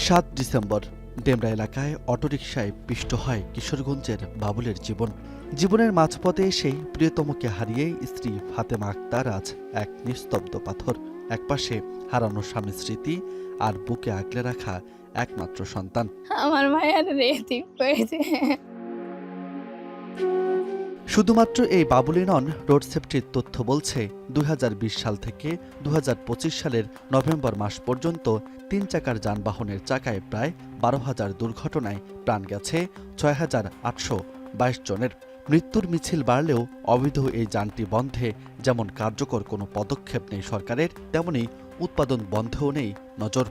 7 December Demra এলাকায় অটোরিকশায় পিষ্ট হয় কিশোরগঞ্জের বাবুলের জীবনের মাঝপথে এসে প্রিয়তমকে হারিয়ে স্ত্রী ফাতেমা আক্তার আজ এক নিস্তব্ধ পাথর। একপাশে হারানো স্বামী স্মৃতি আর বুকে আগলে রাখা একমাত্র সন্তান। আমার ভাইয়ার রেতি করেছে। শুধুমাত্র এই বাবুলই নন, রোড সেফটির তথ্য বলছে 2020 সাল থেকে 2025 সালের নভেম্বর মাস পর্যন্ত 3 চাকার যানবাহনের চাকায় প্রায় 12,000 দুর্ঘটনায় প্রাণ গেছে 6,822 জনের। মৃত্যুর মিছিল বাড়লেও অবৈধ এই যানটি বন্ধে যেমন কার্যকর কোনো পদক্ষেপ নেই সরকারের, তেমনি উৎপাদন বন্ধেও নেই নজর।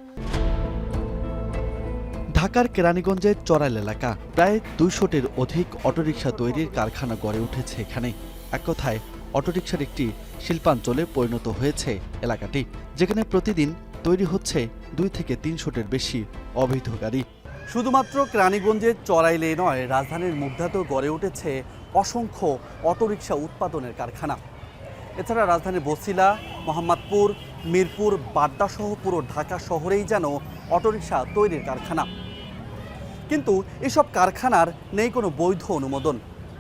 ঢাকার কেরানীগঞ্জের চড়াইল এলাকা, প্রায় 200টির অধিক অটোরিকশা তৈরির কারখানা গড়ে উঠেছে এখানে। এক কথায় অটোরিকশার একটি শিল্পাঞ্চলে পরিণত হয়েছে এলাকাটি, যেখানে প্রতিদিন তৈরি হচ্ছে 2 থেকে 300টির বেশি অবৈধ গাড়ি। শুধুমাত্র কেরানীগঞ্জের চড়াইলে নয়, রাজধানীর মুগধাতেও গড়ে উঠেছে অসংখ্য অটোরিকশা উৎপাদনের কারখানা। এছাড়া রাজধানীর বছিলা, মোহাম্মদপুর, মিরপুর, বাড্ডাসহ পুরো ঢাকা শহরেই যেন অটোরিকশা তৈরির কারখানা। কিন্তু এসব কারখানার নেই কোনো বৈধ অনুমোদন।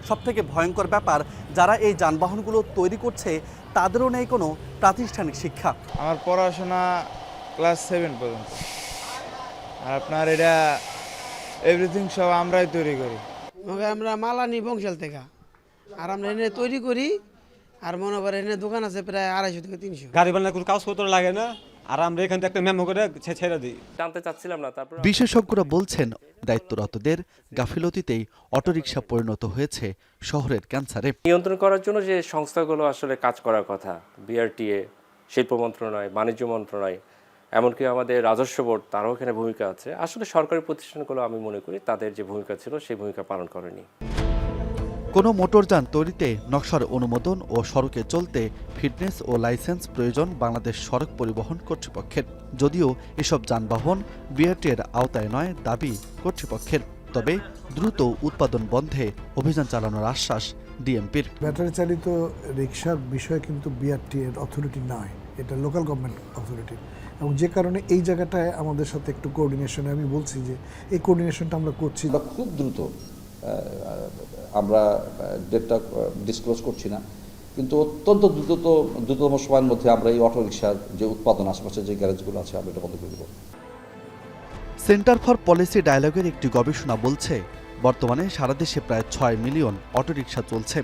সবথেকে ভয়ঙ্কর ব্যাপার, যারা এই যানবাহনগুলো তৈরি করছে তাদেরও নেই কোনো প্রাতিষ্ঠানিক শিক্ষা। আমার পড়াশোনা ক্লাস 7 পর্যন্ত, আর আপনার এটা এভরিথিং সব আমরাই তৈরি করি। আমরা মাল আনি বংশাল থেকে, আর আমরা এনে তৈরি করি। আর মনে করেন এনে দোকান আছে প্রায় 250 থেকে 300। গাড়ি বানানোর কোনো কাগজপত্র লাগে না, আর আমরা এখান থেকে একটা মেমো করে ছেড়ে দিই। জানতে চাচ্ছিলাম না। তারপর বিশেষজ্ঞরা বলছেন, দায়িত্বরতদের গাফিলতিতেই অটোরিকশা পরিণত হয়েছে শহরের ক্যান্সারে। নিয়ন্ত্রণ করার জন্য যে সংস্থাগুলো আসলে কাজ করার কথা, বিআরটিএ, শিল্প মন্ত্রণালয়, বাণিজ্য মন্ত্রণালয়, এমনকি আমাদের রাজস্ব বোর্ড, তারও এখানে ভূমিকা আছে। আসলে সরকারি প্রতিষ্ঠানগুলো আমি মনে করি তাদের যে ভূমিকা ছিল সেই ভূমিকা পালন করেনি। কোনো মোটরযান তৈরিতে নকশার অনুমোদন ও সড়কে চলতে ফিটনেস ও লাইসেন্স প্রয়োজন বাংলাদেশ সড়ক পরিবহন কর্তৃপক্ষের। যদিও এসব যানবাহন বিআরটিএর আওতায় নয় দাবি কর্তৃপক্ষের, তবে দ্রুত উৎপাদন বন্ধে অভিযান চালানোর আশ্বাস ডিএমপির। ব্যাটারি চালিত রিকশার বিষয়ে কিন্তু বিআরটিএর অথরিটি নয়, এটা লোকাল গভর্নমেন্ট অথরিটি, এবং যে কারণে এই জায়গাটায় আমাদের সাথে একটু কোঅর্ডিনেশনে, আমি বলছি যে এই কোঅর্ডিনেশনটা আমরা করছি। খুব দ্রুত, আমরা ডেটটা ডিসক্লোজ করছি না, কিন্তু অত্যন্ত দ্রুততম সময়ের মধ্যে আমরা এই অটোরিকশার যে উৎপাদন আশেপাশে যে গ্যারেজগুলো আছে আমরা এটা বন্ধ করে দেব। সেন্টার ফর পলিসি ডায়ালগের একটি গবেষণা বলছে, বর্তমানে সারা দেশে প্রায় 6 মিলিয়ন অটোরিকশা চলছে।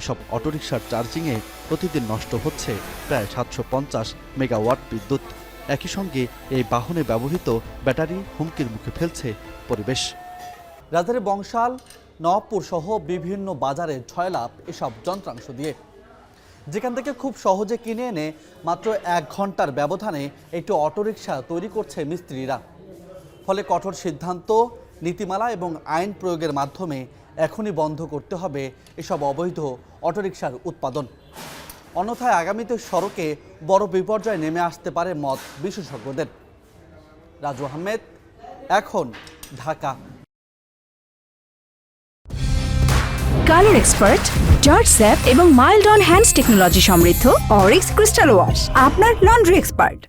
এসব অটোরিকশার চার্জিংয়ে প্রতিদিন নষ্ট হচ্ছে প্রায় 750 মেগাওয়াট বিদ্যুৎ। একই সঙ্গে এই বাহনে ব্যবহৃত ব্যাটারি হুমকির মুখে ফেলছে পরিবেশ। রাজধানী বংশাল, নওয়াবপুর সহ বিভিন্ন বাজারে ছয়লাভ এসব যন্ত্রাংশ দিয়ে, যেখান থেকে খুব সহজে কিনে এনে মাত্র 1 ঘন্টার ব্যবধানে একটি অটোরিকশা তৈরি করছে মিস্ত্রিরা। ফলে কঠোর সিদ্ধান্ত, নীতিমালা এবং আইন প্রয়োগের মাধ্যমে এখনই বন্ধ করতে হবে এসব অবৈধ অটোরিকশার উৎপাদন। অন্যথায় আগামীতে সড়কে বড় বিপর্যয় নেমে আসতে পারে মত বিশেষজ্ঞদের। রাজু আহমেদ, এখন, Dhaka. Colour expert, George sap এবং মাইল্ড অন হ্যান্ডস টেকনোলজি সমৃদ্ধ অরিক্স ক্রিস্টাল ওয়াশ, আপনার লন্ড্রি এক্সপার্ট।